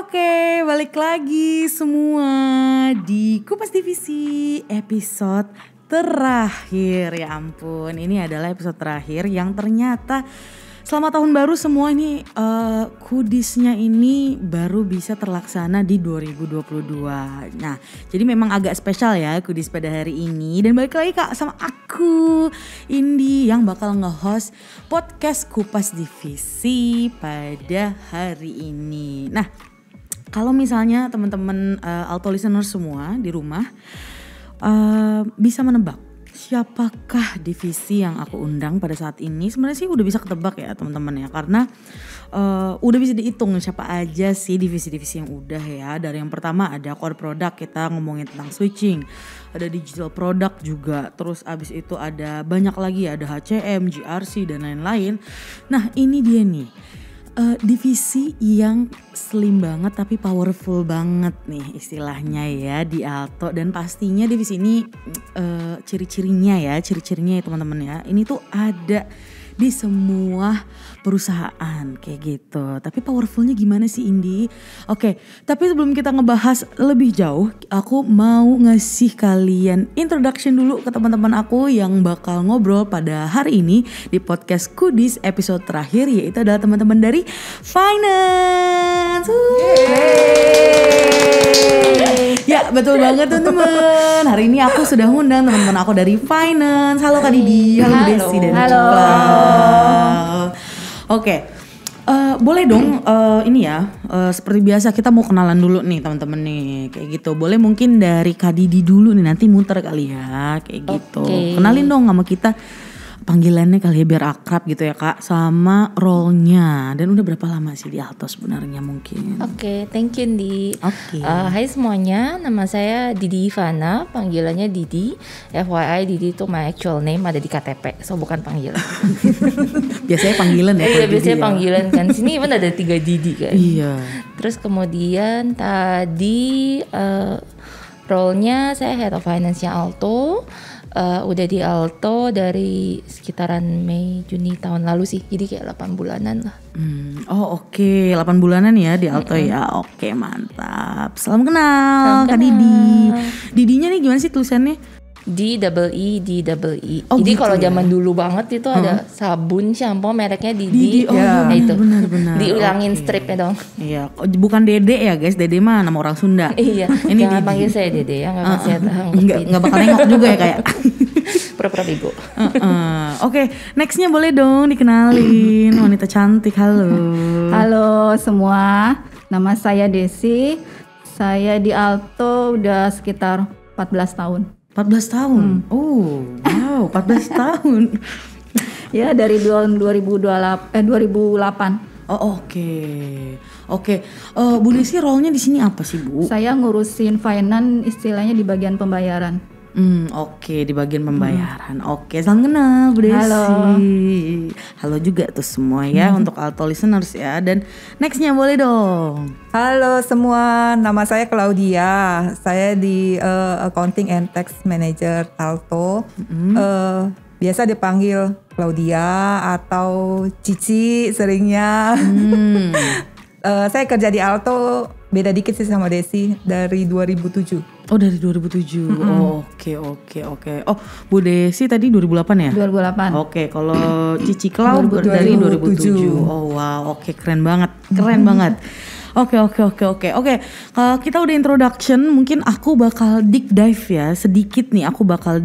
Oke, balik lagi semua di Kupas Divisi episode terakhir. Ya ampun, ini adalah episode terakhir yang ternyata selama tahun baru semua ini kudisnya ini baru bisa terlaksana di 2022. Nah, jadi memang agak spesial ya kudis pada hari ini. Dan balik lagi Kak sama aku, Indi, yang bakal nge-host podcast Kupas Divisi pada hari ini. Nah, kalau misalnya teman-teman Alto listener semua di rumah bisa menebak siapakah divisi yang aku undang pada saat ini, sebenarnya sih udah bisa ketebak ya teman-teman ya, karena udah bisa dihitung siapa aja sih divisi-divisi yang udah ya. Dari yang pertama ada core product, kita ngomongin tentang switching, ada digital product juga, terus abis itu ada banyak lagi, ada HCM, GRC dan lain-lain. Nah ini dia nih divisi yang slim banget tapi powerful banget nih istilahnya ya di Alto. Dan pastinya divisi ini ciri-cirinya ya teman-teman ya, ini tuh ada di semua perusahaan kayak gitu. Tapi powerfulnya gimana sih Indi? Oke, tapi sebelum kita ngebahas lebih jauh, aku mau ngasih kalian introduction dulu ke teman-teman aku yang bakal ngobrol pada hari ini di podcast Kudis episode terakhir, yaitu adalah teman-teman dari Finance. Ya betul banget teman-teman. Hari ini aku sudah ngundang teman-teman aku dari Finance. Halo Kak Didi, halo Desi dan Cipla. Oke, boleh dong ini ya, seperti biasa kita mau kenalan dulu nih teman-teman nih, kayak gitu. Boleh mungkin dari Kak Didi dulu nih, nanti muter kali ya, kayak gitu. Kenalin dong sama kita panggilannya kali ya biar akrab gitu ya Kak, sama role-nya. Dan udah berapa lama sih di Alto sebenarnya mungkin? Oke, thank you Di. Oke. Hai semuanya, nama saya Didi Ivana, panggilannya Didi. FYI Didi itu my actual name, ada di KTP, so bukan panggilan. Biasanya panggilan ya? Iya biasanya panggilan kan, sini even ada 3 Didi kan. Iya. Terus kemudian tadi role-nya saya Head of Finance-nya Alto. Udah di Alto dari sekitaran Mei Juni tahun lalu sih, jadi kayak 8 bulanan lah. Oke, 8 bulanan ya di Alto ya. Oke, mantap. Salam kenal Kak Didi. Didinya nih gimana sih tulisannya? D-double-E. Oh, jadi gitu kalau ya? zaman dulu banget itu ada sabun shampoo mereknya Didi. Oh iya, Nah itu benar. diulangin stripnya dong. Iya, bukan Dede ya guys. Dede mah nama orang Sunda. Iya, ini jangan Didi. panggil saya Dede ya, nggak saya Nggak bakal nengok juga ya kayak. Pura-pura bego. Oke, nextnya boleh dong dikenalin wanita cantik. Halo semua, nama saya Desi. Saya di Alto udah sekitar 14 tahun. 14 tahun. Oh, wow, 14 tahun. Ya dari 2008. Oke. Bu Desi role-nya di sini apa sih, Bu? Saya ngurusin finance, istilahnya di bagian pembayaran. Oke, di bagian pembayaran. Oke, salam kenal Bu Desi. Halo juga tuh semua ya untuk Alto listeners ya. Dan nextnya boleh dong. Halo semua, nama saya Claudia. Saya di Accounting and Tax Manager Alto. Biasa dipanggil Claudia atau Cici seringnya. Saya kerja di Alto beda dikit sih sama Desi, dari 2007. Oh, dari 2007. Oke. Oh, Bu Desi tadi 2008 ya? 2008. Oke, kalau Cici Cloud dari 2007. Oh wow, oke, keren banget. Oke. Kita udah introduction, mungkin aku bakal deep dive ya sedikit nih. Aku bakal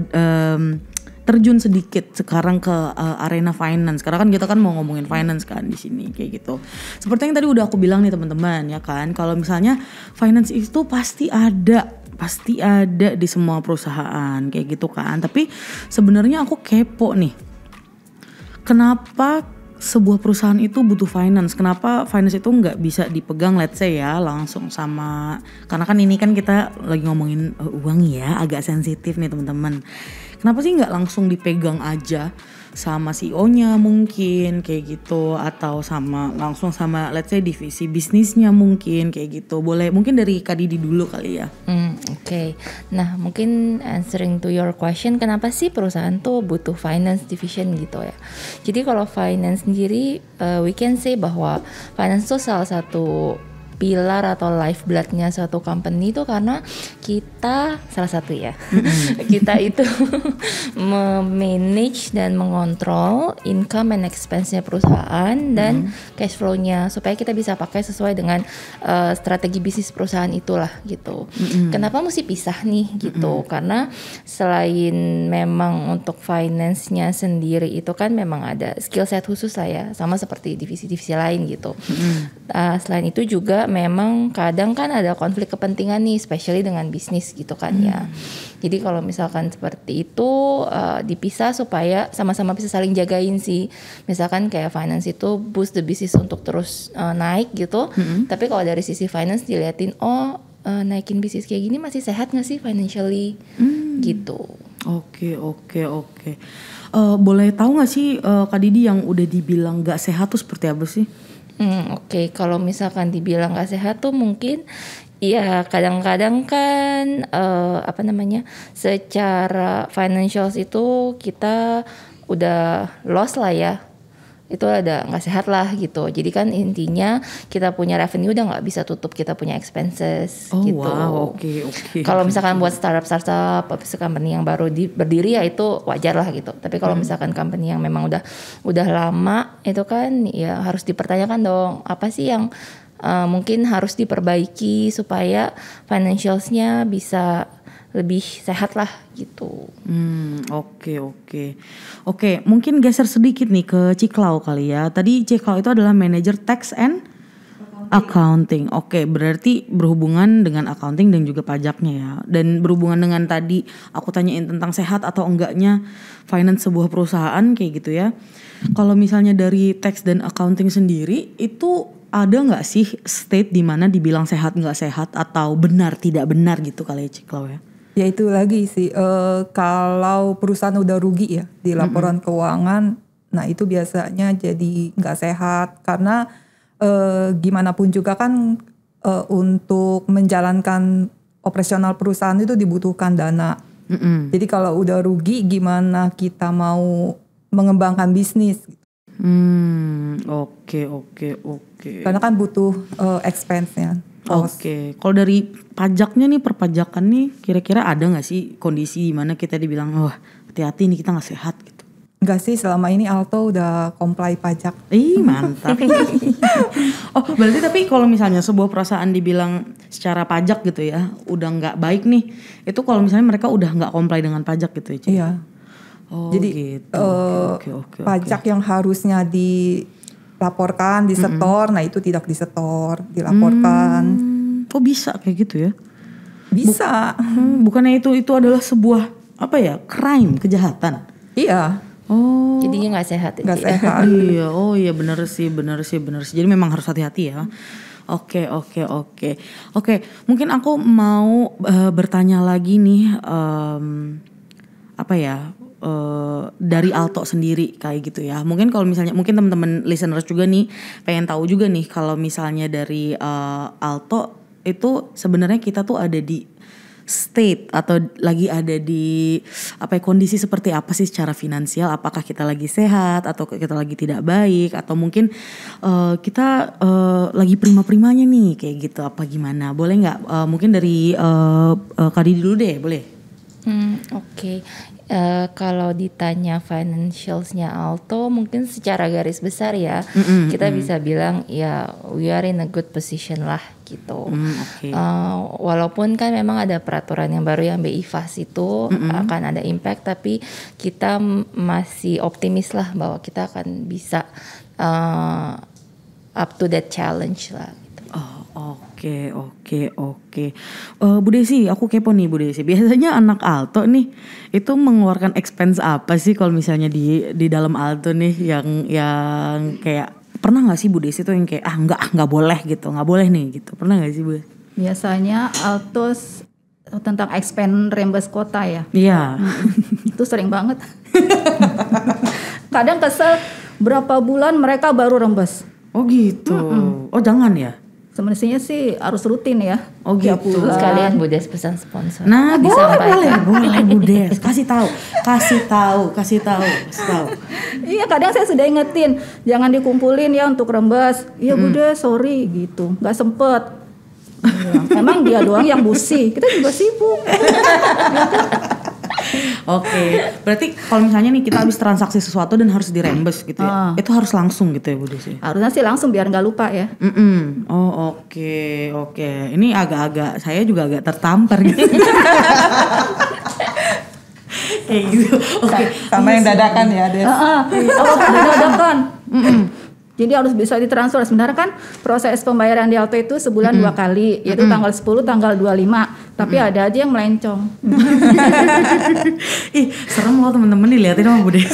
terjun sedikit sekarang ke arena finance. Karena kan kita kan mau ngomongin finance kan di sini kayak gitu. Seperti yang tadi udah aku bilang nih teman-teman ya kan, kalau misalnya finance itu pasti ada di semua perusahaan kayak gitu kan. Tapi sebenarnya aku kepo nih. Kenapa sebuah perusahaan itu butuh finance? Kenapa finance itu nggak bisa dipegang let's say ya langsung sama, karena kan ini kan kita lagi ngomongin uang ya, agak sensitif nih teman-teman. Kenapa sih nggak langsung dipegang aja sama CEO-nya mungkin kayak gitu, atau langsung sama let's say divisi bisnisnya mungkin kayak gitu. Boleh mungkin dari Kak Didi dulu kali ya. Oke. Nah mungkin answering to your question, kenapa sih perusahaan tuh butuh finance division gitu ya. Jadi kalau finance sendiri we can say bahwa finance tuh salah satu pilar atau lifebloodnya suatu company itu karena kita salah satu ya, kita itu memanage dan mengontrol income and expense-nya perusahaan dan cash flow-nya supaya kita bisa pakai sesuai dengan strategi bisnis perusahaan itulah gitu. Kenapa mesti pisah nih gitu? Karena selain memang untuk finance-nya sendiri itu kan memang ada skill set khusus lah ya, sama seperti divisi-divisi lain gitu. Selain itu juga memang kadang kan ada konflik kepentingan nih, especially dengan bisnis gitu kan ya. Jadi kalau misalkan seperti itu dipisah supaya sama-sama bisa saling jagain sih. Misalkan kayak finance itu boost the business untuk terus naik gitu. Tapi kalau dari sisi finance diliatin, naikin bisnis kayak gini masih sehat nggak sih financially gitu. Oke. Boleh tahu nggak sih Kak Didi yang udah dibilang nggak sehat tuh seperti apa sih? Oke, kalau misalkan dibilang gak sehat tuh mungkin ya kadang-kadang kan secara financials itu kita udah loss lah ya, itu ada nggak sehat lah gitu. Jadi kan intinya kita punya revenue udah nggak bisa tutup kita punya expenses gitu. Oke. Kalau misalkan buat startup company yang baru berdiri ya itu wajar lah gitu. Tapi kalau misalkan company yang memang udah lama itu kan ya harus dipertanyakan dong, apa sih yang mungkin harus diperbaiki supaya financialsnya bisa lebih sehat lah gitu. Oke, mungkin geser sedikit nih ke Ciklau kali ya. Tadi Ciklau itu adalah manajer tax and accounting. Oke, berarti berhubungan dengan accounting dan juga pajaknya ya. Dan berhubungan dengan tadi aku tanyain tentang sehat atau enggaknya finance sebuah perusahaan kayak gitu ya. Kalau misalnya dari tax dan accounting sendiri itu ada nggak sih state di mana dibilang sehat nggak sehat atau benar tidak benar gitu kali ya Ciklau ya? Ya itu lagi sih, kalau perusahaan udah rugi ya di laporan keuangan, nah itu biasanya jadi nggak sehat karena gimana pun juga kan untuk menjalankan operasional perusahaan itu dibutuhkan dana. Jadi kalau udah rugi gimana kita mau mengembangkan bisnis? Oke. Karena kan butuh expense-nya. Oke, kalau dari pajaknya nih, perpajakan nih, kira-kira ada nggak sih kondisi di mana kita dibilang wah hati-hati nih kita nggak sehat gitu? Enggak sih, selama ini Alto udah comply pajak. Mantap. Berarti tapi kalau misalnya sebuah perusahaan dibilang secara pajak gitu ya, udah nggak baik nih, itu kalau misalnya mereka udah nggak comply dengan pajak gitu ya? Iya. Jadi gitu. Oke. Pajak yang harusnya dilaporkan, disetor, nah itu tidak disetor, dilaporkan. Kok bisa kayak gitu ya? Bisa. Bukannya itu adalah sebuah crime, kejahatan? Iya. Jadinya nggak sehat. Nggak sehat. Iya, benar sih. Jadi memang harus hati-hati ya. Oke. Mungkin aku mau bertanya lagi nih, dari Alto sendiri kayak gitu ya. Mungkin kalau misalnya teman-teman listeners juga nih pengen tahu juga nih kalau misalnya dari Alto itu sebenarnya kita tuh ada di state atau lagi ada di kondisi seperti apa sih secara finansial? Apakah kita lagi sehat atau kita lagi tidak baik atau mungkin kita lagi prima-primanya nih kayak gitu apa gimana? Boleh nggak? Mungkin dari Kak Didi dulu deh, boleh? Oke. Kalau ditanya financialsnya Alto mungkin secara garis besar ya kita bisa bilang ya we are in a good position lah gitu. Walaupun kan memang ada peraturan yang baru yang BI-FAS itu akan ada impact, tapi kita masih optimis lah bahwa kita akan bisa up to that challenge lah gitu. Oke. Bu Desi, aku kepo nih Bu Desi. Biasanya anak Alto nih itu mengeluarkan expense apa sih kalau misalnya di dalam Alto nih yang kayak pernah nggak sih Bu Desi tuh yang kayak nggak boleh gitu, nggak boleh nih gitu. Pernah nggak sih Bu? Biasanya Alto tentang expense reimburse kota ya. Iya. Itu sering banget. Kadang kesel berapa bulan mereka baru rembes. Oh gitu. Oh jangan ya. Semestinya sih harus rutin ya. Oh tiap gitu. bulan. Sekalian Bu Des pesan sponsor. Nah, Disampaikan. boleh Bu Des. Kasih tahu. Iya, kadang saya sudah ingetin, jangan dikumpulin ya untuk rembes. Iya Bu Des, sorry gitu, nggak sempet. Ya, emang dia doang yang busi, kita juga sibuk. Oke, berarti kalau misalnya nih kita habis transaksi sesuatu dan harus dirembes gitu ya, itu harus langsung gitu ya Bu Des? Harusnya sih langsung biar nggak lupa ya. Oh oke. Ini agak-agak, saya juga agak tertampar gitu. Kayak gitu. Oke. Sama yang dadakan ya, Des. Dadakan. Jadi harus bisa ditransfer. Sebenarnya kan proses pembayaran di Alto itu sebulan 2 kali, yaitu tanggal 10, tanggal 25. Tapi ada aja yang melencong. Ih, serem loh teman-teman dilihatin sama Bu Des.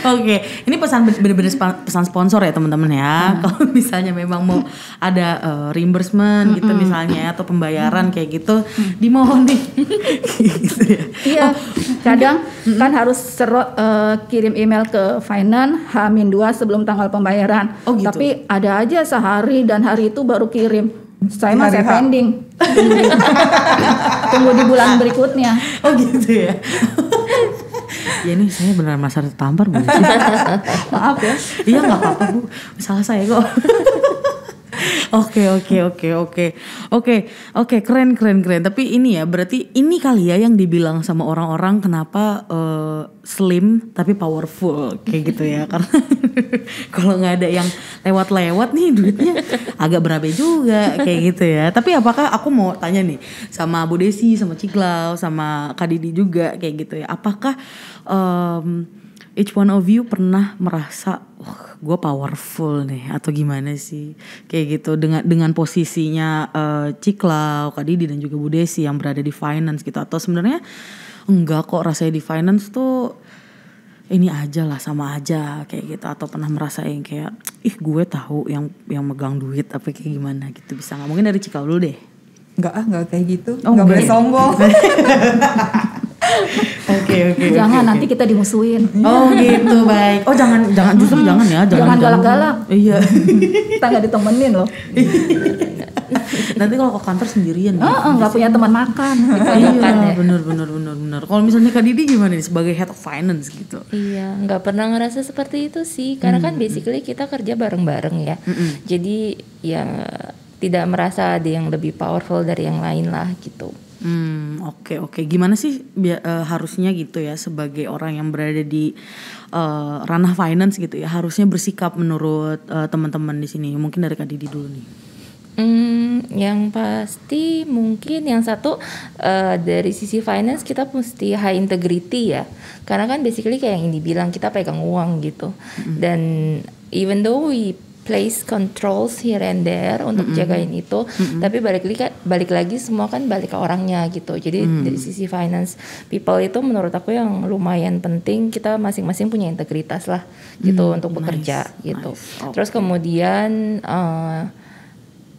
Oke. Ini bener-bener pesan sponsor ya teman-teman ya. Kalau misalnya memang mau ada reimbursement gitu misalnya atau pembayaran kayak gitu, dimohon nih. Gitu ya. Iya, kadang kan harus kirim email ke finance H-2 sebelum tanggal pembayaran. Oh, gitu. Tapi ada aja sehari dan hari itu baru kirim. Saya Hari masih H. pending. Tunggu di bulan berikutnya. Oh gitu ya. Ya ini saya benar masa tertampar Bu. Maaf ya. Iya nggak apa-apa Bu, salah saya kok. Oke, keren. Tapi ini ya berarti ini kali ya yang dibilang sama orang-orang kenapa slim tapi powerful kayak gitu ya, karena kalau nggak ada yang lewat-lewat nih duitnya agak berabe juga kayak gitu ya. Tapi apakah aku mau tanya nih sama Bu Desi, sama Ciklau, sama Kak Didi juga kayak gitu ya. Apakah each one of you pernah merasa gue powerful nih atau gimana sih kayak gitu dengan posisinya Ciklau, Kak Didi dan juga Bu Desi yang berada di finance gitu, atau sebenarnya enggak kok rasanya di finance tuh ini aja lah sama aja kayak gitu, atau pernah merasa yang kayak gue tahu yang megang duit apa kayak gimana gitu, bisa nggak? Mungkin dari Ciklau dulu deh. Enggak kayak gitu. Oh, Enggak boleh enggak. sombong. Oke. Jangan nanti kita dimusuhin. Oh gitu, baik. Oh jangan justru jangan ya, Jangan galak-galak. Iya. Kita nggak ditemenin loh. Nanti kalau ke kantor sendirian. Nggak punya teman makan. Iya, bener. Kalau misalnya Kak Didi gimana nih sebagai head of finance gitu? Iya, nggak pernah ngerasa seperti itu sih, karena kan basically kita kerja bareng-bareng ya. Jadi ya tidak merasa ada yang lebih powerful dari yang lain lah gitu. Oke. Gimana sih harusnya gitu ya sebagai orang yang berada di ranah finance gitu ya, harusnya bersikap menurut teman-teman di sini? Mungkin dari Kak Didi dulu nih. Yang pasti mungkin yang satu dari sisi finance kita mesti high integrity ya, karena kan basically kayak yang ini bilang kita pegang uang gitu, dan even though we place controls here and there untuk jagain itu, tapi balik lagi semua kan balik ke orangnya gitu. Jadi dari sisi finance people itu menurut aku yang lumayan penting, kita masing-masing punya integritas lah gitu untuk bekerja gitu. Nice. Okay. Terus kemudian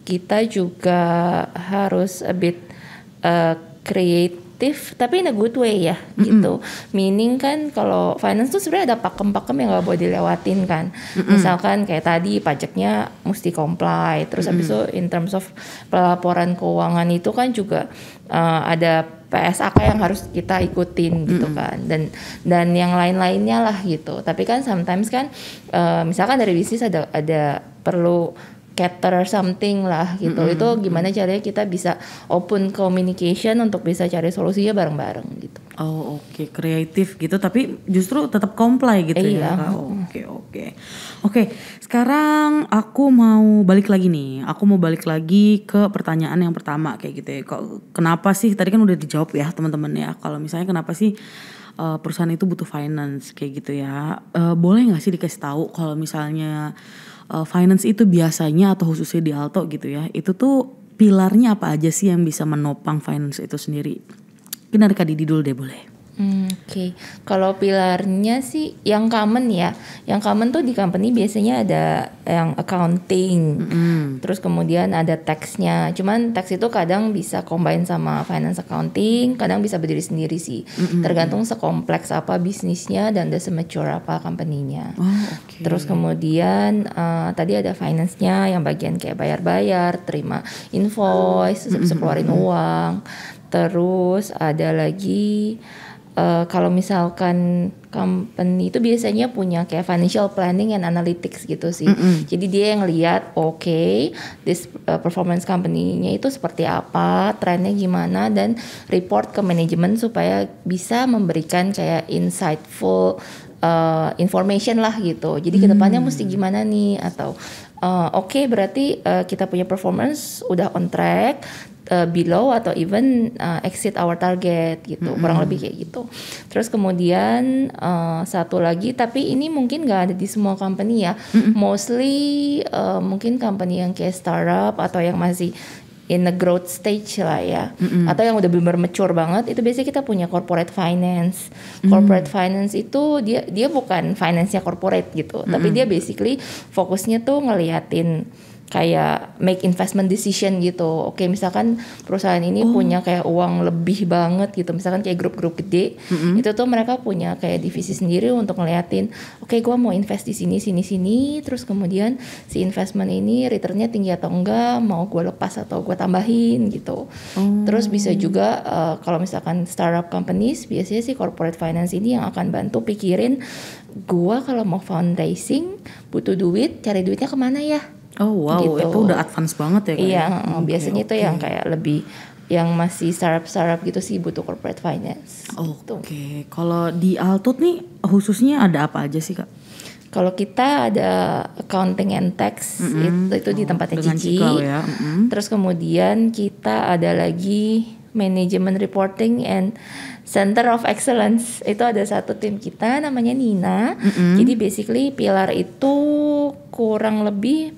kita juga harus a bit creative, tapi in a good way ya gitu. Meaning kan kalau finance tuh sebenarnya ada pakem-pakem yang nggak boleh dilewatin kan. Misalkan kayak tadi pajaknya mesti comply. Terus habis itu in terms of pelaporan keuangan itu kan juga ada PSAK yang harus kita ikutin gitu kan. Dan yang lain-lainnya lah gitu. Tapi kan sometimes kan misalkan dari bisnis ada perlu cater something lah gitu. Itu gimana caranya kita bisa open communication untuk bisa cari solusinya bareng-bareng gitu. Oh oke, kreatif gitu tapi justru tetap comply gitu ya. Iya. Oke, sekarang aku mau balik lagi nih. Aku mau balik lagi ke pertanyaan yang pertama kayak gitu ya. Kenapa sih, tadi kan udah dijawab ya teman-teman ya. Kalau misalnya kenapa sih perusahaan itu butuh finance kayak gitu ya. Boleh gak sih dikasih tahu kalau misalnya finance itu biasanya atau khususnya di Alto gitu ya, itu tuh pilarnya apa aja sih yang bisa menopang finance itu sendiri? Mungkin dari Kak Didi dulu deh boleh. Oke. Kalau pilarnya sih yang common ya. Yang common tuh di company biasanya ada yang accounting. Terus kemudian ada tax-nya. Cuman tax itu kadang bisa combine sama finance accounting, kadang bisa berdiri sendiri sih. Tergantung sekompleks apa bisnisnya dan semature apa company-nya. Terus kemudian tadi ada finance-nya yang bagian kayak bayar-bayar, terima invoice, bisa keluarin uang. Terus ada lagi kalau misalkan company itu biasanya punya kayak financial planning and analytics gitu sih. Jadi dia yang lihat this performance company-nya itu seperti apa, trennya gimana, dan report ke manajemen supaya bisa memberikan kayak insightful information lah gitu. Jadi kedepannya mesti gimana nih, atau berarti kita punya performance udah on track, below atau even exceed our target gitu, kurang lebih kayak gitu. Terus kemudian satu lagi, tapi ini mungkin nggak ada di semua company ya, mostly mungkin company yang kayak startup atau yang masih in the growth stage lah ya, atau yang udah benar-benar mature banget, itu biasanya kita punya corporate finance. Corporate finance itu dia bukan finance-nya corporate gitu, tapi dia basically fokusnya tuh ngeliatin kayak make investment decision gitu. Oke, misalkan perusahaan ini punya kayak uang lebih banget gitu, misalkan kayak grup-grup gede, itu tuh mereka punya kayak divisi sendiri untuk ngeliatin, gua mau invest di sini, terus kemudian si investment ini returnnya tinggi atau enggak, mau gua lepas atau gua tambahin gitu. Terus bisa juga kalau misalkan startup companies, biasanya sih corporate finance ini yang akan bantu pikirin, gua kalau mau fundraising butuh duit, cari duitnya kemana ya? Oh wow, gitu. Itu udah advance banget ya? Iya, biasanya itu yang kayak lebih, yang masih startup gitu sih butuh corporate finance. Oke. Kalau di Alto nih khususnya ada apa aja sih Kak? Kalau kita ada accounting and tax, itu di tempatnya Cici. Ya. Terus kemudian kita ada lagi management reporting and Center of Excellence. Itu ada satu tim kita namanya Nina. Jadi basically pilar itu kurang lebih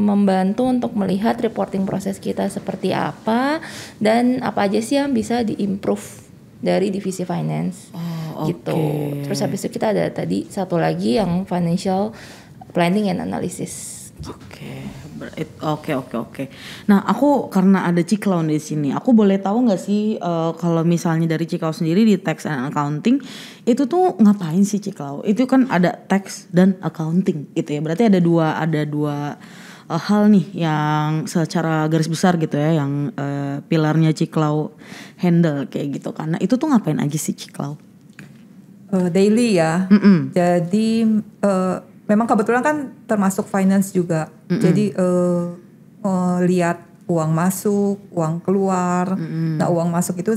membantu untuk melihat reporting proses kita seperti apa dan apa aja sih yang bisa diimprove dari divisi finance. Gitu. Terus habis itu kita ada tadi satu lagi yang financial planning and analysis. Oke. Nah, aku karena ada Ciklau di sini, aku boleh tahu nggak sih kalau misalnya dari Ciklau sendiri di tax and accounting itu tuh ngapain sih Ciklau? Itu kan ada tax dan accounting gitu ya. Berarti ada dua hal nih yang secara garis besar gitu ya, yang pilarnya Ciklau handle kayak gitu. Karena itu tuh ngapain aja sih Ciklau? Daily ya. Jadi memang kebetulan kan termasuk finance juga. Jadi lihat uang masuk, uang keluar. Nah, uang masuk itu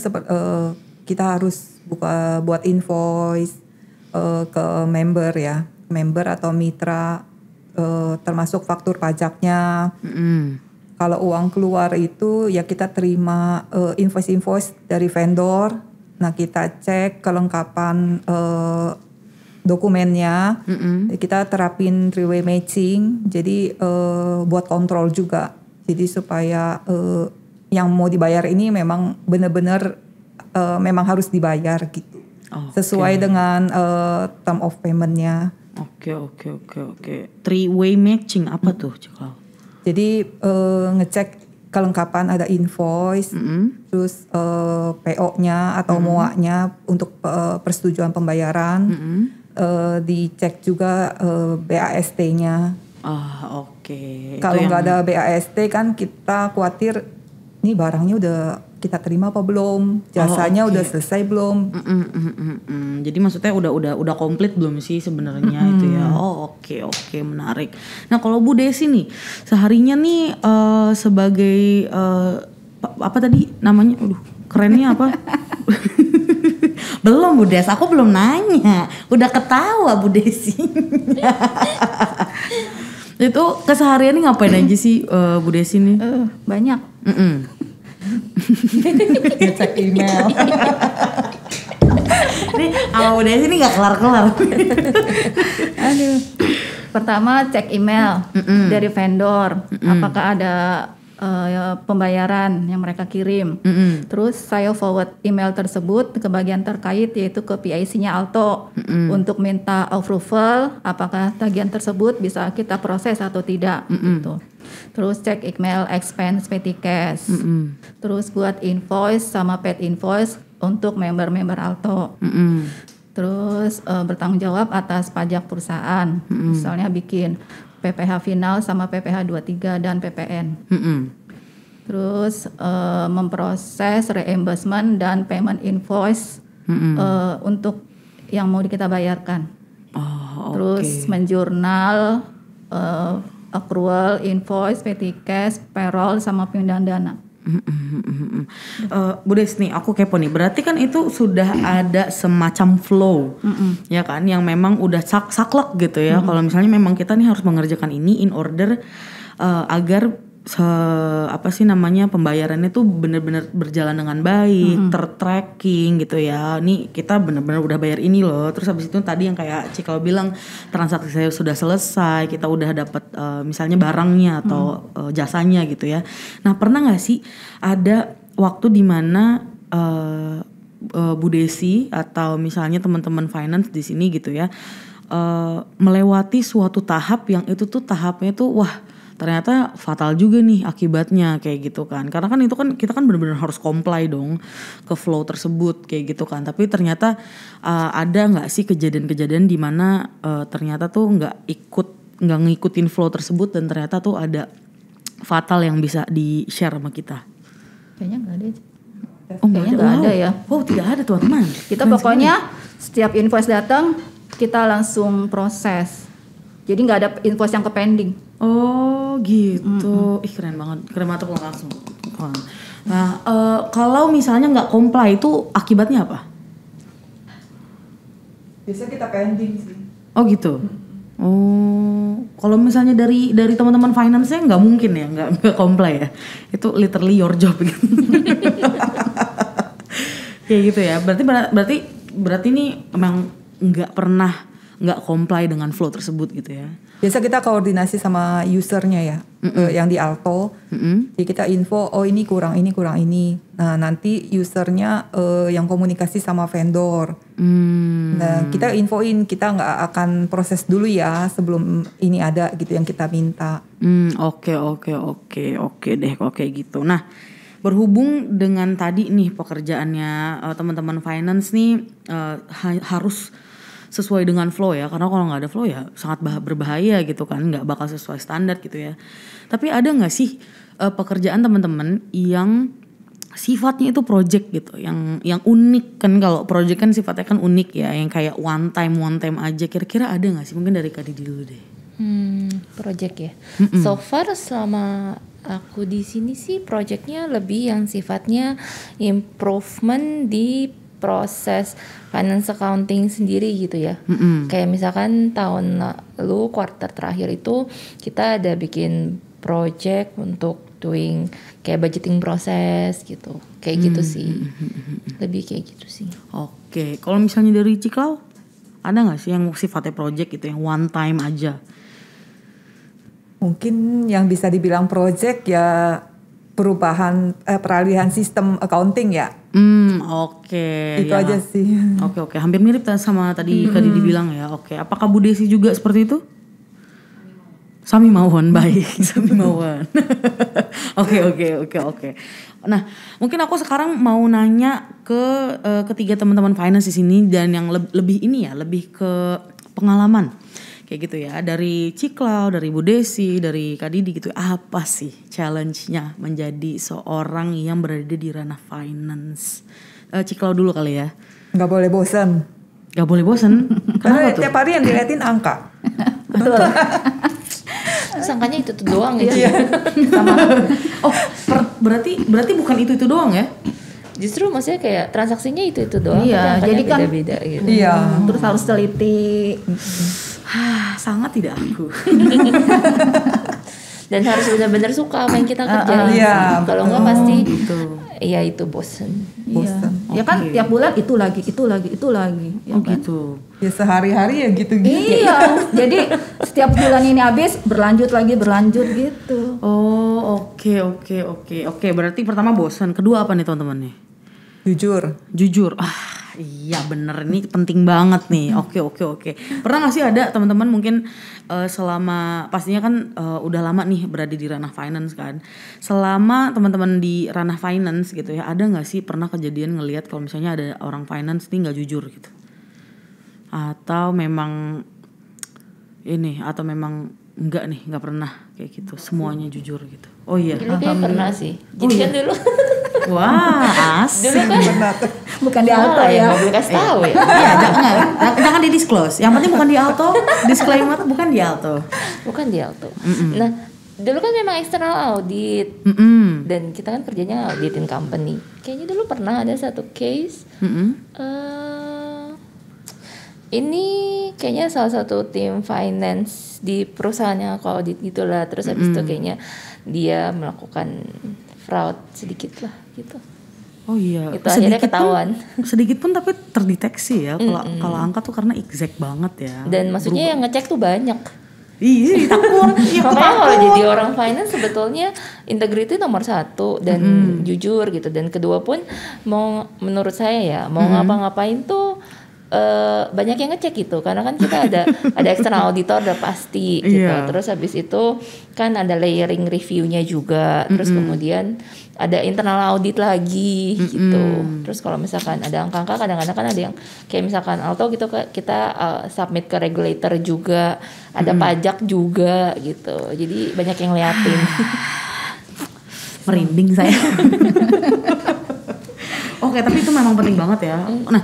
kita harus buat invoice ke member ya, member atau mitra, termasuk faktur pajaknya. Kalau uang keluar itu ya kita terima invoice dari vendor. Nah, kita cek kelengkapan dokumennya, kita terapin three-way matching, jadi buat kontrol juga, jadi supaya yang mau dibayar ini memang benar-benar memang harus dibayar gitu, sesuai dengan term of payment-nya. Oke. Three-way matching apa tuh, Ciklau? Jadi ngecek kelengkapan ada invoice, terus PO-nya atau MOA-nya untuk persetujuan pembayaran. Dicek juga BAST-nya. Kalau nggak ada BAST kan kita khawatir nih barangnya udah kita terima apa belum, jasanya udah selesai belum. Jadi maksudnya udah komplit belum sih sebenarnya itu ya. Oke, menarik. Nah kalau Bu Desi nih seharinya nih sebagai apa tadi namanya? Kerennya apa? Belum Bu Des, aku belum nanya. Udah ketawa Bu Desi. Itu kesehariannya ngapain aja sih Bu Desi nih? Banyak. Ngecek email. Ini sama Bu Desi ini gak kelar-kelar. Aduh. Pertama cek email dari vendor. Apakah ada pembayaran yang mereka kirim. Terus saya forward email tersebut ke bagian terkait yaitu ke PIC-nya Alto untuk minta approval apakah tagihan tersebut bisa kita proses atau tidak gitu. Terus cek email expense petty cash. Terus buat invoice sama paid invoice untuk member-member Alto. Terus bertanggung jawab atas pajak perusahaan. Misalnya bikin PPh final sama PPh 23 dan PPN. Terus memproses reimbursement dan payment invoice untuk yang mau kita bayarkan. Terus menjurnal accrual, invoice, petty cash, payroll sama pemindahan dana. Bu Des nih, aku kepo nih. Berarti kan itu sudah ada semacam flow, ya kan? Yang memang udah saklek gitu ya. Kalau misalnya memang kita nih harus mengerjakan ini in order agar pembayarannya tuh benar-benar berjalan dengan baik, tertracking gitu ya. Nih kita benar-benar udah bayar ini loh. Terus habis itu tadi yang kayak Cikal bilang transaksi saya sudah selesai, kita udah dapat misalnya barangnya atau jasanya gitu ya. Nah pernah nggak sih ada waktu dimana Bu Desi atau misalnya teman-teman finance di sini gitu ya melewati suatu tahap yang itu tuh tahapnya tuh wah ternyata fatal juga nih akibatnya kayak gitu kan. Karena kan itu kan kita kan benar-benar harus comply dong ke flow tersebut kayak gitu kan. Tapi ternyata ada nggak sih kejadian-kejadian di mana ternyata tuh nggak ngikutin flow tersebut dan ternyata tuh ada fatal yang bisa di-share sama kita. Kayaknya nggak ada. Kayaknya nggak ada ya. Wow, tidak ada teman-teman. Kita pokoknya setiap invoice datang kita langsung proses. Jadi nggak ada invoice yang ke pending. Oh gitu, ih keren banget aku langsung. Nah kalau misalnya nggak comply itu akibatnya apa? Biasa kita pending sih. Oh gitu. Oh, kalau misalnya dari teman-teman finance-nya nggak mungkin ya, nggak comply ya. Itu literally your job gitu. Kayak gitu ya. Berarti ini emang nggak comply dengan flow tersebut gitu ya. Biasa kita koordinasi sama usernya ya, yang di Alto. Jadi kita info, oh ini kurang ini. Nah nanti usernya yang komunikasi sama vendor. Nah kita infoin, kita nggak akan proses dulu ya sebelum ini ada gitu yang kita minta. Oke deh kalau kayak gitu. Nah berhubung dengan tadi nih pekerjaannya teman-teman finance nih harus sesuai dengan flow ya, karena kalau nggak ada flow ya sangat berbahaya gitu kan, nggak bakal sesuai standar gitu ya. Tapi ada nggak sih pekerjaan teman-teman yang sifatnya itu project gitu, yang unik kan? Kalau project kan sifatnya kan unik ya, yang kayak one time aja. Kira-kira ada nggak sih? Mungkin dari Kak Didi dulu deh. Project ya. So far selama aku di sini sih projectnya lebih yang sifatnya improvement di proses finance accounting sendiri gitu ya. Kayak misalkan tahun lalu kuartal terakhir itu kita ada bikin project untuk doing kayak budgeting proses gitu. Kayak gitu sih. Lebih kayak gitu sih. Oke, kalau misalnya dari Ciklau ada nggak sih yang sifatnya project gitu, yang one time aja? Mungkin yang bisa dibilang project ya perubahan peralihan sistem accounting ya. Oke. Itu ya. aja sih. Oke. Hampir mirip sama tadi Kak Didi bilang ya. Oke. Apakah Bu Desi juga seperti itu? Sami mawon, baik. Sami mawon. Oke. Nah, mungkin aku sekarang mau nanya ke ketiga teman-teman finance di sini dan yang lebih ke pengalaman. Kayak gitu ya, dari Ciklau, dari Bu Desi, dari Kak Didi gitu. Apa sih challenge-nya menjadi seorang yang berada di ranah finance? Ciklau dulu kali ya. Nggak boleh bosan. Nggak boleh bosan? Karena tiap hari yang diliatin angka. Betul. Terus angkanya itu doang gitu. Sama. Oh, berarti bukan itu doang ya? Justru maksudnya kayak transaksinya itu doang. Iya, jadi kan beda-beda gitu. Iya. Terus harus teliti. Sangat tidak aku. Dan harus benar-benar suka apa yang kita kerjain. Iya, Kalau nggak pasti Iya itu bosen. Iya. Ya kan tiap bulan itu lagi. Ya, gitu. Ya sehari-hari ya gitu-gitu. Iya, jadi setiap bulan ini habis berlanjut gitu. Oh, oke. Berarti pertama bosan, kedua apa nih teman-teman nih? Jujur. Iya bener, ini penting banget nih. Oke. Pernah gak sih ada teman-teman mungkin selama pastinya kan udah lama nih berada di ranah finance kan. Selama teman-teman di ranah finance gitu ya, ada gak sih pernah kejadian ngelihat kalau misalnya ada orang finance nih gak jujur gitu? Atau memang enggak nih, nggak pernah kayak gitu, semuanya jujur gitu? Oh iya. Dulu kayak pernah sih. Jadi kan dulu. Wah, asik. Dulu kan Bukan di Alto ya. Nggak boleh kasih tahu ya. Iya, jangan di disclose. Yang penting bukan di Alto. Disclaimer bukan di Alto. Bukan di Alto. Nah, dulu kan memang external audit. Dan kita kan kerjanya auditin company. Kayaknya dulu pernah ada satu case. Ini kayaknya salah satu tim finance di perusahaannya aku audit gitulah. Terus habis itu kayaknya dia melakukan fraud sedikit lah gitu. Oh iya. Itu akhirnya ketahuan. Sedikit pun tapi terdeteksi ya. Kalau angka tuh karena exact banget ya. Dan maksudnya yang ngecek tuh banyak. Iya, takut. Makanya kalau jadi orang finance sebetulnya integrity nomor 1 dan jujur gitu. Dan kedua pun menurut saya ya mau ngapa-ngapain tuh banyak yang ngecek gitu, karena kan kita ada external auditor udah pasti gitu. Terus habis itu kan ada layering reviewnya juga, terus kemudian ada internal audit lagi gitu. Terus kalau misalkan ada angka-angka kadang-kadang kan ada yang kayak misalkan Alto gitu kita submit ke regulator juga, ada pajak juga gitu. Jadi banyak yang liatin. Merinding saya. Oke, tapi itu memang penting banget ya. Nah,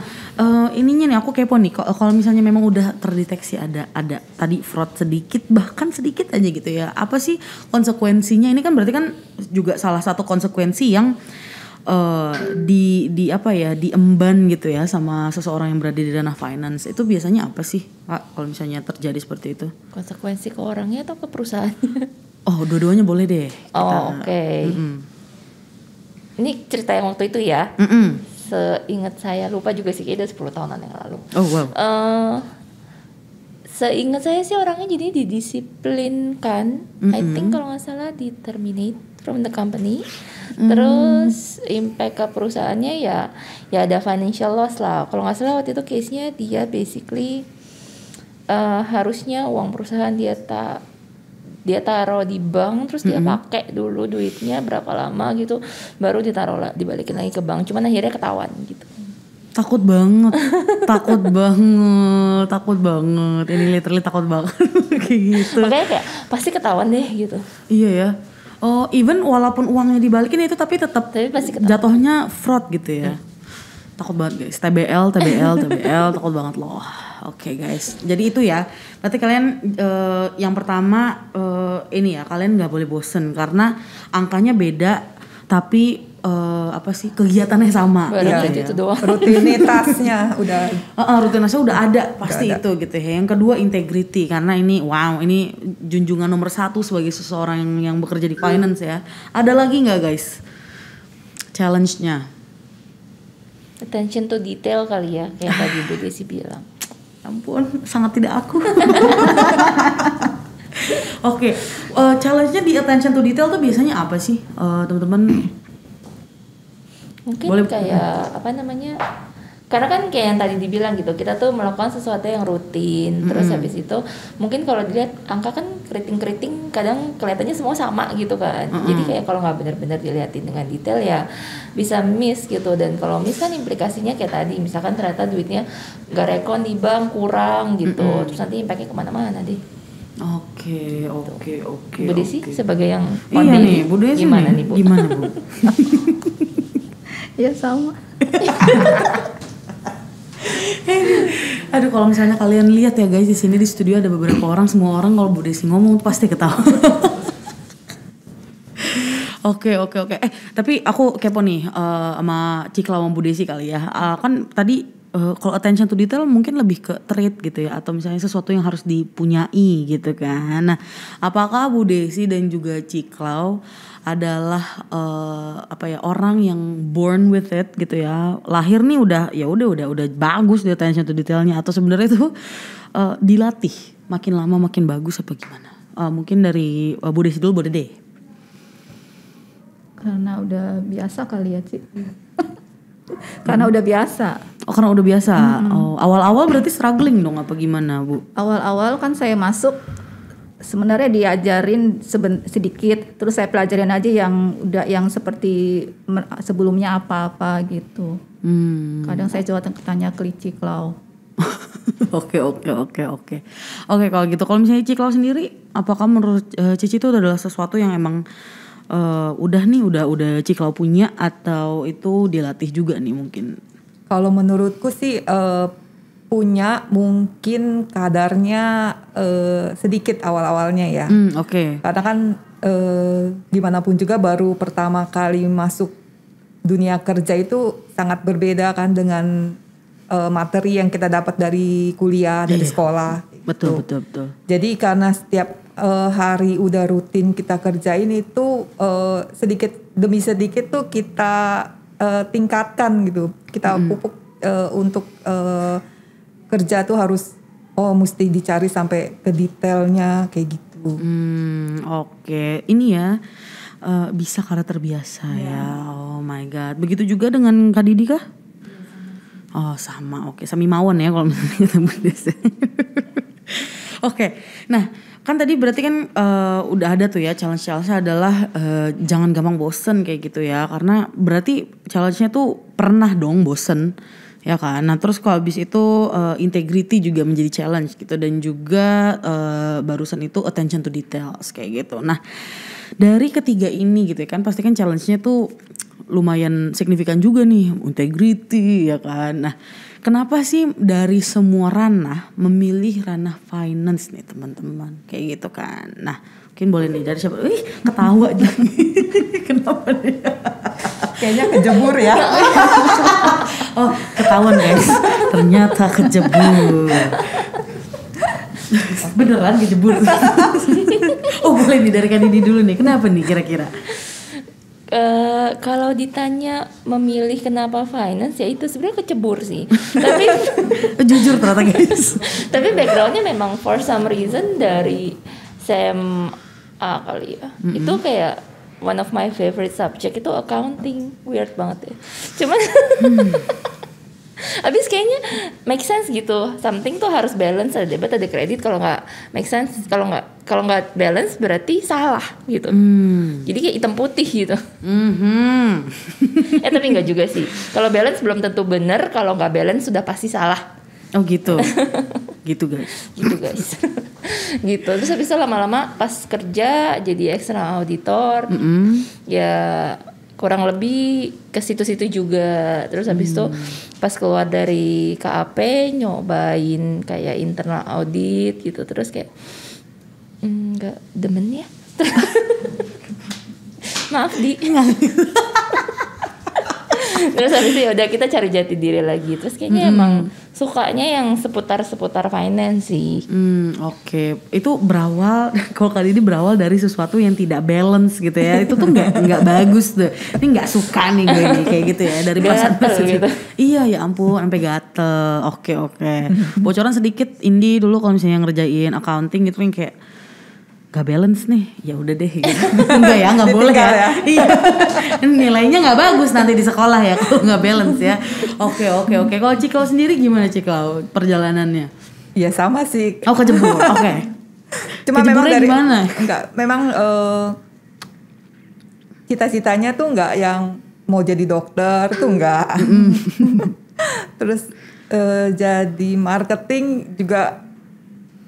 ininya nih aku kepo nih, kalau misalnya memang udah terdeteksi ada tadi fraud sedikit, bahkan sedikit aja gitu ya, apa sih konsekuensinya? Ini kan berarti kan juga salah satu konsekuensi yang diemban gitu ya sama seseorang yang berada di ranah finance. Itu biasanya apa sih, Pak, kalau misalnya terjadi seperti itu? Konsekuensi ke orangnya atau ke perusahaannya? Oh, dua-duanya boleh deh. Oke. Ini cerita yang waktu itu ya. Seingat saya, lupa juga sih, kayaknya udah 10 tahunan yang lalu. Oh wow. Seingat saya sih orangnya jadi didisiplinkan. I think kalau nggak salah di-terminate from the company. Terus impact ke perusahaannya ya ada financial loss lah. Kalau nggak salah waktu itu case-nya dia basically harusnya uang perusahaan dia taruh di bank, terus dia pakai dulu duitnya berapa lama gitu, baru dibalikin lagi ke bank. Cuman akhirnya ketahuan gitu. Takut banget. Ini literally takut banget kayak gitu. Makanya kayak pasti ketahuan deh gitu. Iya ya. Oh, even walaupun uangnya dibalikin itu tapi tetap pasti ketahuan. Jatuhnya fraud gitu ya. Takut banget guys. TBL takut banget loh. Oke guys, jadi itu ya. Berarti kalian yang pertama ini ya, kalian nggak boleh bosen karena angkanya beda, tapi kegiatannya sama. Gitu itu doang. Rutinitasnya udah. Rutinitasnya udah ada pasti ada. itu gitu ya. Yang kedua integrity, karena ini junjungan nomor 1 sebagai seseorang yang bekerja di finance ya. Ada lagi nggak guys challenge-nya? Attention to detail kali ya, kayak tadi Bu Desi bilang. Ampun, sangat tidak aku. Oke, challenge-nya di attention to detail tuh biasanya apa sih, teman-teman? Mungkin kayak karena kan kayak yang tadi dibilang gitu, kita tuh melakukan sesuatu yang rutin. Terus habis itu mungkin kalau dilihat angka kan keriting kadang kelihatannya semua sama gitu kan. Jadi kayak kalau nggak benar-benar dilihatin dengan detail ya bisa miss gitu. Dan kalau miss kan implikasinya kayak tadi, misalkan ternyata duitnya nggak rekon di bank, kurang gitu. Terus nanti impactnya kemana-mana deh. Oke. Bu Desi sebagai yang iya nih, Bu Desi gimana nih Bu? Gimana Bu? Ya sama. Aduh, kalau misalnya kalian lihat ya guys, di sini di studio ada beberapa orang, semua orang kalau Bu Desi ngomong pasti ketawa. Oke. Tapi aku kepo nih sama Cikla sama Bu Desi kali ya. Kan tadi kalau attention to detail mungkin lebih ke trait gitu ya, atau misalnya sesuatu yang harus dipunyai gitu kan. Nah, apakah Bu Desi dan juga Ciklau adalah orang yang born with it gitu ya, lahir nih udah bagus di attention to detailnya, atau sebenarnya itu dilatih makin lama makin bagus apa gimana? Mungkin dari Bu Desi dulu boleh deh. Karena udah biasa kali ya, Ci. Karena udah biasa. Oh, karena udah biasa. Oh, awal-awal berarti struggling dong apa gimana, Bu? Awal-awal kan saya masuk sebenarnya diajarin sedikit, terus saya pelajarin aja yang seperti sebelumnya apa-apa gitu. Kadang saya coba tanya ke Ciklau. Oke, kalau gitu, kalau misalnya Ciklau sendiri, apakah menurut Cici itu adalah sesuatu yang emang udah Ciklau punya, atau itu dilatih juga nih mungkin? Kalau menurutku sih punya, mungkin kadarnya sedikit awal-awalnya ya. Oke. Karena kan gimana pun juga baru pertama kali masuk dunia kerja itu sangat berbeda kan dengan materi yang kita dapat dari kuliah, dari sekolah. Betul. Jadi karena setiap hari udah rutin kita kerjain itu sedikit demi sedikit tuh kita tingkatkan gitu. Kita pupuk untuk kerja tuh harus mesti dicari sampai ke detailnya kayak gitu. Oke. Ini ya bisa karena terbiasa ya. Oh my god. Begitu juga dengan Kak Didi kah? Oh sama. Oke. Sami mawon ya kalau misalnya ketemu desa. Oke. Nah, kan tadi berarti kan udah ada tuh ya challenge-nya adalah jangan gampang bosen kayak gitu ya, karena berarti challenge-nya tuh pernah dong bosen ya kan. Nah terus kalau habis itu integrity juga menjadi challenge gitu, dan juga barusan itu attention to details kayak gitu. Nah dari ketiga ini gitu ya kan, pasti kan challenge-nya tuh lumayan signifikan juga nih, integrity ya kan. Nah kenapa sih dari semua ranah memilih ranah finance nih teman-teman? Kayak gitu kan. Nah mungkin boleh nih dari siapa? Ketawa aja. Kenapa nih? Kayaknya kejebur ya. Oh ketahuan guys, ternyata kejebur. Beneran kejebur. Oh boleh nih dari Kak Didi dulu nih. Kenapa nih kira-kira? Kalau ditanya memilih kenapa finance, ya itu sebenarnya kecebur sih. Tapi jujur ternyata guys. Tapi backgroundnya memang for some reason dari SMA kali ya. Itu kayak one of my favorite subject itu accounting. Weird banget ya. Cuman abis kayaknya make sense gitu. Something tuh harus balance, ada debit, ada kredit. Kalau nggak make sense, kalau nggak balance berarti salah gitu. Jadi kayak hitam putih gitu. Tapi nggak juga sih. Kalau balance belum tentu benar. Kalau nggak balance sudah pasti salah. Oh gitu. Gitu guys. Gitu. Terus habis itu lama-lama pas kerja jadi external auditor. Ya kurang lebih ke situ-situ juga. Terus habis itu pas keluar dari KAP nyobain kayak internal audit gitu. Terus kayak nggak demen ya. Maaf Di. Terus habis itu udah kita cari jati diri lagi. Terus kayaknya emang sukanya yang seputar finance sih. Oke. Itu berawal, kalau kali ini berawal dari sesuatu yang tidak balance gitu ya. Itu tuh nggak bagus tuh. Ini nggak suka nih gue nih kayak gitu ya. Dari pas gitu. Iya ya ampun sampai gatel. Oke. Bocoran sedikit Indi dulu kalau misalnya ngerjain accounting gitu yang kayak gak balance nih, ya udah deh gitu. Enggak ya, nggak boleh ya. Iya, nilainya nggak bagus nanti di sekolah ya kalau nggak balance ya. Oke. Kalau Ciklau sendiri gimana Ciklau perjalanannya? Ya sama sih. Oh kejebur, oke. Cuma memang dari gimana? Enggak, memang cita-citanya tuh nggak yang mau jadi dokter tuh nggak. Terus jadi marketing juga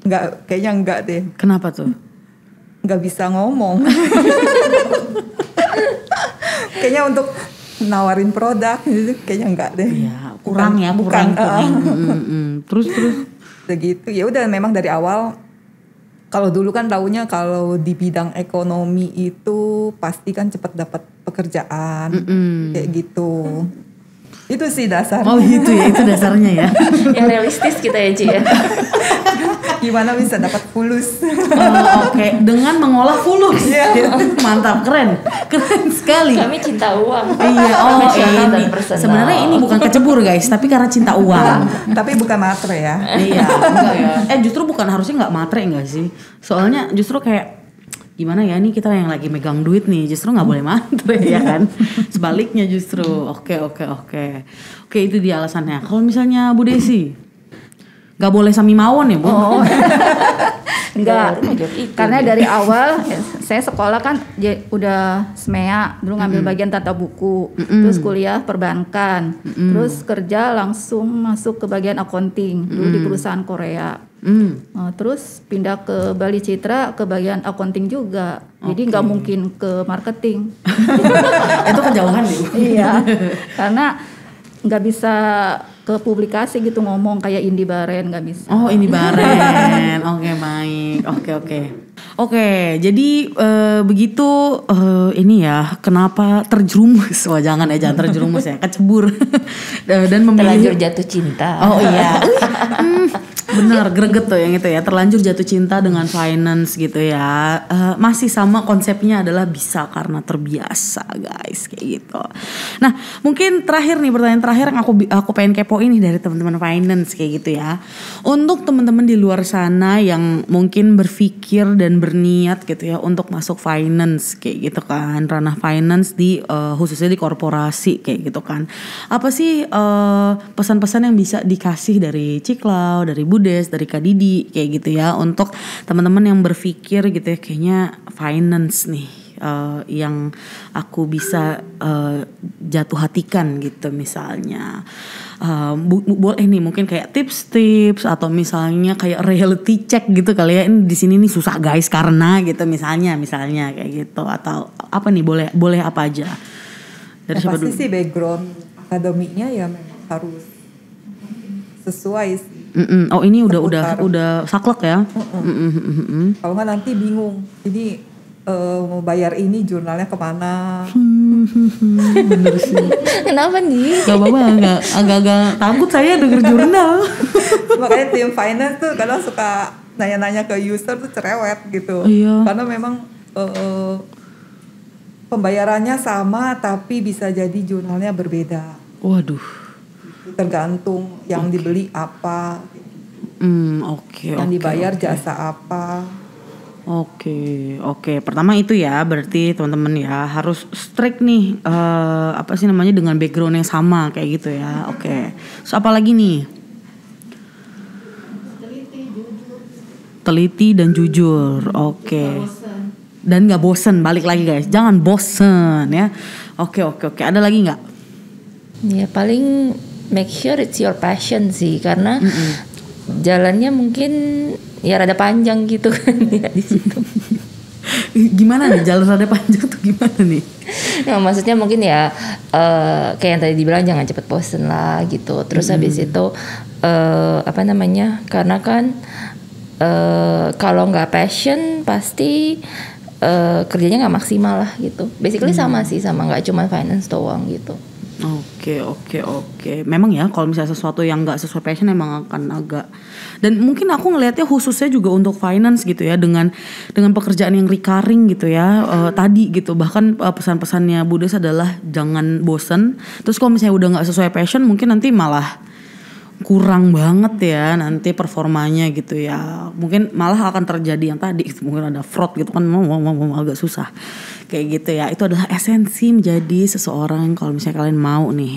nggak, kayaknya nggak deh. Kenapa tuh? Nggak bisa ngomong. Kayaknya untuk nawarin produk gitu kayaknya enggak deh. Iya, kurang. Terus begitu. Ya udah memang dari awal kalau dulu kan taunya kalau di bidang ekonomi itu pasti kan cepat dapat pekerjaan kayak gitu. Itu sih dasar. Oh gitu ya, itu dasarnya ya. Yang realistis kita ya Ci ya. Gimana bisa dapat fulus? Oke, dengan mengolah fulus. Mantap, keren sekali. Kami cinta uang. Iya, Profesional dan ini personal. sebenarnya ini bukan kecebur guys, tapi karena cinta uang. Tapi bukan matre ya. Iya, enggak ya. Justru bukan harusnya nggak matre enggak sih? Soalnya justru kayak gimana ya, ini kita yang lagi megang duit nih, justru nggak boleh matre ya kan? Sebaliknya justru. Oke, itu dia alasannya. Kalau misalnya Bu Desi, nggak boleh sami mawon ya Bu? Oh. Enggak, Baru mau jawab itu karena dia. dari awal saya sekolah kan udah SMEA, dulu ngambil bagian tata buku, terus kuliah perbankan, terus kerja langsung masuk ke bagian accounting, dulu di perusahaan Korea. Terus pindah ke Bali Citra ke bagian accounting juga, jadi nggak mungkin ke marketing. Itu kejauhan nih. Iya, karena nggak bisa ke publikasi gitu ngomong kayak Indi Baren, nggak bisa. Oh ini Baren, oke baik, oke. Jadi begitu ini ya, kenapa terjerumus? Wah jangan terjerumus ya, kecebur dan Terlanjur memilih. jatuh cinta. Oh iya, benar greget tuh yang itu ya, terlanjur jatuh cinta dengan finance gitu ya. Masih sama konsepnya adalah bisa karena terbiasa guys, kayak gitu. Nah mungkin terakhir nih, pertanyaan terakhir yang aku pengen kepo ini dari teman-teman finance kayak gitu ya. Untuk teman-teman di luar sana yang mungkin berpikir dan berniat gitu ya untuk masuk finance kayak gitu kan, ranah finance di khususnya di korporasi kayak gitu kan. Apa sih pesan-pesan yang bisa dikasih dari Ciklau, dari Budes, dari Kak Didi kayak gitu ya untuk teman-teman yang berpikir gitu ya, kayaknya finance nih yang aku bisa jatuh hatikan gitu misalnya. Boleh nih mungkin kayak tips-tips atau misalnya kayak reality check gitu kali ya, ini di sini nih susah guys karena gitu misalnya kayak gitu, atau apa nih, boleh apa aja dari siapa Pasti dulu? sih background akademiknya ya memang harus sesuai sih. Oh ini udah saklek ya. Kalau nggak nanti bingung. Jadi mau bayar ini jurnalnya kemana? Bener sih. Kenapa nih? Gak apa-apa, agak-agak takut saya denger jurnal. Makanya tim finance tuh kadang suka nanya-nanya ke user tuh cerewet gitu. Iya. Karena memang pembayarannya sama tapi bisa jadi jurnalnya berbeda. Waduh. Tergantung yang dibeli apa, Oke. yang dibayar jasa apa. Oke. Pertama itu ya, berarti teman-teman ya harus strict nih, apa sih namanya, dengan background yang sama kayak gitu ya. Oke. So apa lagi nih? Teliti dan jujur. Oke. Dan nggak bosen, balik lagi guys, jangan bosen ya. Oke. Ada lagi nggak? Ya paling make sure it's your passion sih, karena jalannya mungkin ya rada panjang gitu kan ya di situ. Gimana nih jalan rada panjang tuh gimana nih? Nah, maksudnya mungkin ya kayak yang tadi dibilang jangan cepet bosen lah gitu. Terus habis itu apa namanya? Karena kan kalau nggak passion pasti kerjanya nggak maksimal lah gitu. Basically sama sih, sama nggak cuma finance doang gitu. Oke. Memang ya kalau misalnya sesuatu yang nggak sesuai passion emang akan agak, dan mungkin aku ngelihatnya khususnya juga untuk finance gitu ya, dengan pekerjaan yang recurring gitu ya, tadi gitu, bahkan pesan-pesannya Budes adalah jangan bosen. Terus kalau misalnya udah nggak sesuai passion mungkin nanti malah kurang banget ya nanti performanya gitu ya, mungkin malah akan terjadi yang tadi gitu, mungkin ada fraud gitu kan, mau agak susah kayak gitu ya. Itu adalah esensi menjadi seseorang kalau misalnya kalian mau nih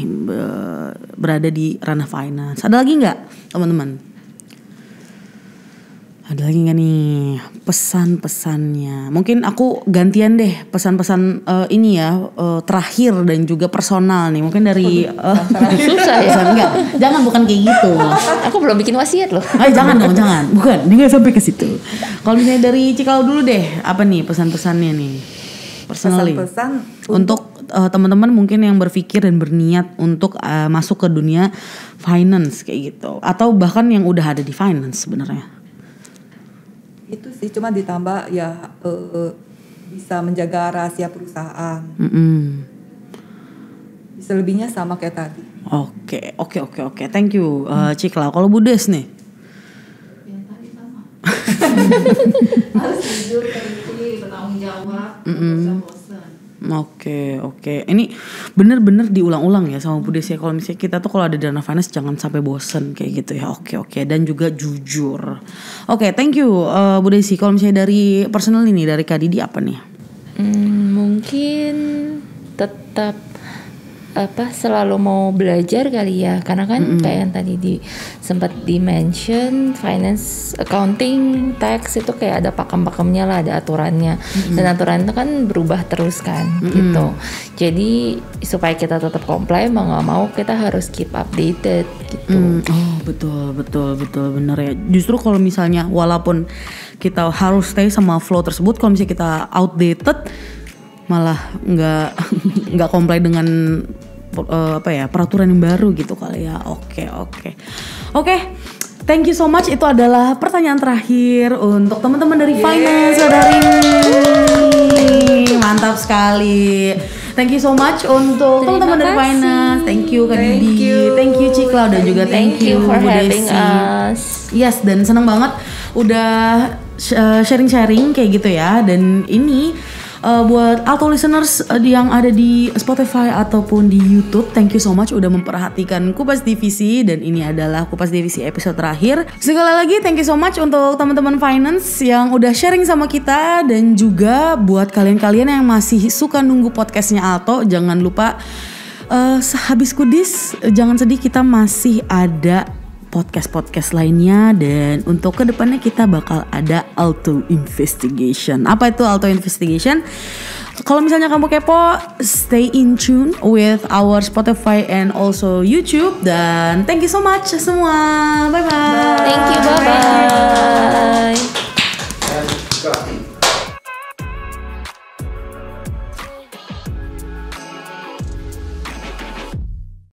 berada di ranah finance. Ada lagi nggak teman-teman? Ada lagi nggak nih pesan-pesannya? Mungkin aku gantian deh pesan-pesan ini ya, terakhir dan juga personal nih. Mungkin dari Susah ya. enggak, bukan kayak gitu. Aku belum bikin wasiat loh. Jangan dong, bukan. Ini nggak sampai ke situ. Kalau misalnya dari Cikal dulu deh, apa nih pesan-pesannya nih? Personally. Pesan-pesan Untuk teman-teman mungkin yang berpikir dan berniat untuk masuk ke dunia finance kayak gitu, atau bahkan yang udah ada di finance sebenarnya. itu sih, cuma ditambah ya bisa menjaga rahasia perusahaan. Bisa lebihnya sama kayak tadi. Oke. Thank you Cikla. Kalau Bu Des nih? Harus jujur, teliti, bertanggung jawab, bosan. Oke. Ini bener-bener diulang-ulang ya sama Bu Des ya. Kalau misalnya kita tuh kalau ada dana finance jangan sampai bosen kayak gitu ya. Oke. Dan juga jujur. Oke, thank you Bu Desi. Kalau misalnya dari personal ini, dari Kak Didi apa nih? Mungkin tetap selalu mau belajar kali ya, karena kan kayak yang tadi sempat di-mention, finance, accounting, tax itu kayak ada pakem-pakemnya lah, ada aturannya, dan aturan itu kan berubah terus kan gitu. Jadi supaya kita tetap comply, mau nggak mau kita harus keep updated gitu. Betul bener ya. Justru kalau misalnya walaupun kita harus stay sama flow tersebut, kalau misalnya kita outdated malah nggak comply dengan peraturan yang baru gitu kali ya. Oke. Thank you so much. Itu adalah pertanyaan terakhir untuk teman-teman dari finance hari ini. Mantap sekali. Thank you so much untuk teman-teman dari finance. Thank you Kak Didi. Thank you Cikla dan juga thank you for Bu having Desi. us. Yes, dan senang banget udah sharing-sharing kayak gitu ya. Dan ini buat Alto listeners yang ada di Spotify ataupun di YouTube, thank you so much udah memperhatikan Kupas Divisi, dan ini adalah Kupas Divisi episode terakhir. Sekali lagi thank you so much untuk teman-teman finance yang udah sharing sama kita, dan juga buat kalian-kalian yang masih suka nunggu podcastnya Alto, jangan lupa habis kudis jangan sedih, kita masih ada podcast lainnya, dan untuk kedepannya kita bakal ada Alto Investigation. Apa itu Alto Investigation? Kalau misalnya kamu kepo, stay in tune with our Spotify and also YouTube. Dan thank you so much semua. Bye bye. Thank you. Bye bye.